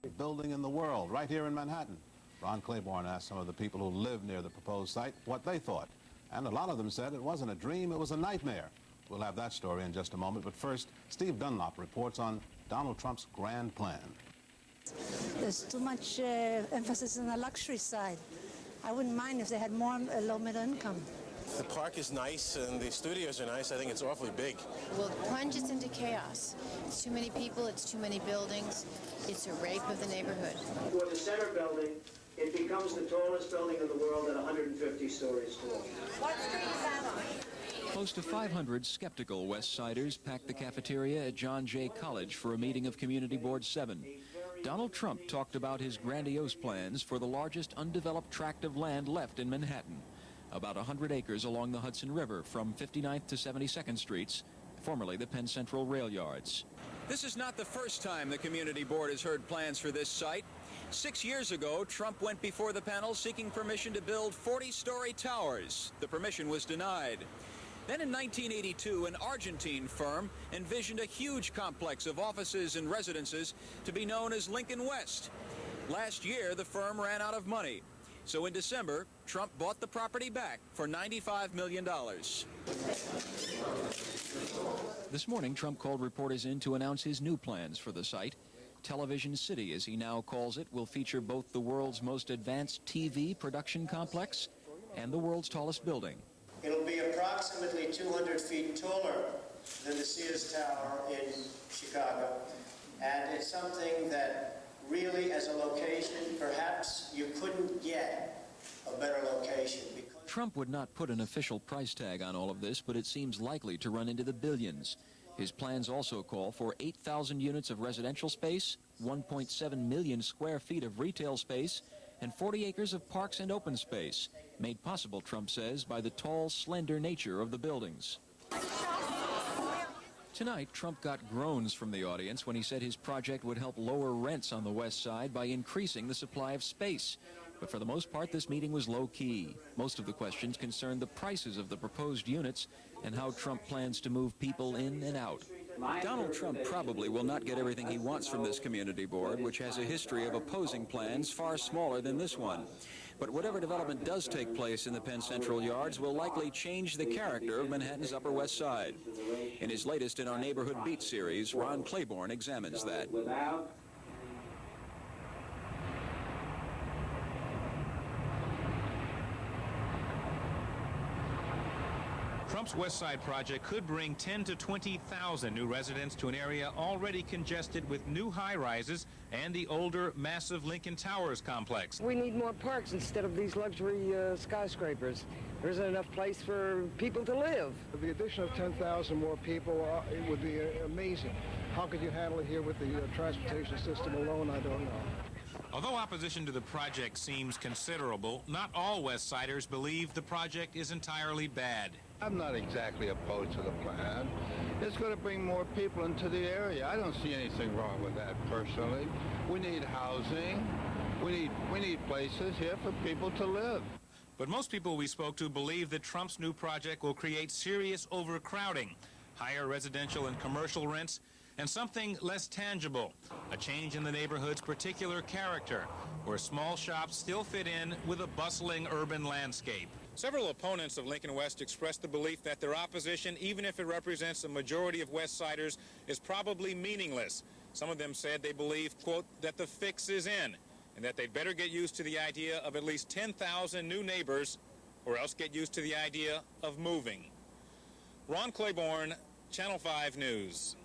building in the world, right here in Manhattan. Ron Claiborne asked some of the people who live near the proposed site what they thought. And a lot of them said it wasn't a dream, it was a nightmare. We'll have that story in just a moment, but first, Steve Dunlop reports on Donald Trump's grand plan. There's too much emphasis on the luxury side. I wouldn't mind if they had more low-middle income. The park is nice and the studios are nice. I think it's awfully big. Well, it plunges into chaos. It's too many people, it's too many buildings. It's a rape of the neighborhood. For the center building, it becomes the tallest building in the world at 150 stories tall. What street is that on? Close to 500 skeptical West Siders packed the cafeteria at John Jay College for a meeting of Community Board 7. Donald Trump talked about his grandiose plans for the largest undeveloped tract of land left in Manhattan, about 100 acres along the Hudson River from 59th to 72nd Streets, formerly the Penn Central rail yards. This is not the first time the Community Board has heard plans for this site. 6 years ago, Trump went before the panel seeking permission to build 40-story towers. The permission was denied. Then in 1982, an Argentine firm envisioned a huge complex of offices and residences to be known as Lincoln West. Last year, the firm ran out of money. So in December, Trump bought the property back for $95 million. This morning, Trump called reporters in to announce his new plans for the site. Television City, as he now calls it, will feature both the world's most advanced TV production complex and the world's tallest building. It'll be approximately 200 feet taller than the Sears Tower in Chicago. And it's something that really, as a location, perhaps you couldn't get a better location. Trump would not put an official price tag on all of this, but it seems likely to run into the billions. His plans also call for 8,000 units of residential space, 1.7 million square feet of retail space, and 40 acres of parks and open space, made possible, Trump says, by the tall, slender nature of the buildings. Tonight, Trump got groans from the audience when he said his project would help lower rents on the West Side by increasing the supply of space. But for the most part, this meeting was low-key. Most of the questions concerned the prices of the proposed units and how Trump plans to move people in and out. Donald Trump probably will not get everything he wants from this community board, which has a history of opposing plans far smaller than this one. But whatever development does take place in the Penn Central yards will likely change the character of Manhattan's Upper West Side. In his latest In Our Neighborhood Beat series, Ron Claiborne examines that. Trump's West Side project could bring 10 to 20,000 new residents to an area already congested with new high-rises and the older, massive Lincoln Towers complex. We need more parks instead of these luxury skyscrapers. There isn't enough place for people to live. The addition of 10,000 more people, it would be amazing. How could you handle it here with the transportation system alone? I don't know. Although opposition to the project seems considerable, not all West Siders believe the project is entirely bad. I'm not exactly opposed to the plan. It's going to bring more people into the area. I don't see anything wrong with that personally. We need housing. We need places here for people to live. But most people we spoke to believe that Trump's new project will create serious overcrowding, higher residential and commercial rents, and something less tangible, a change in the neighborhood's particular character, where small shops still fit in with a bustling urban landscape. Several opponents of Lincoln West expressed the belief that their opposition, even if it represents a majority of West Siders, is probably meaningless. Some of them said they believe, quote, that the fix is in, and that they'd better get used to the idea of at least 10,000 new neighbors, or else get used to the idea of moving. Ron Claiborne, Channel 5 News.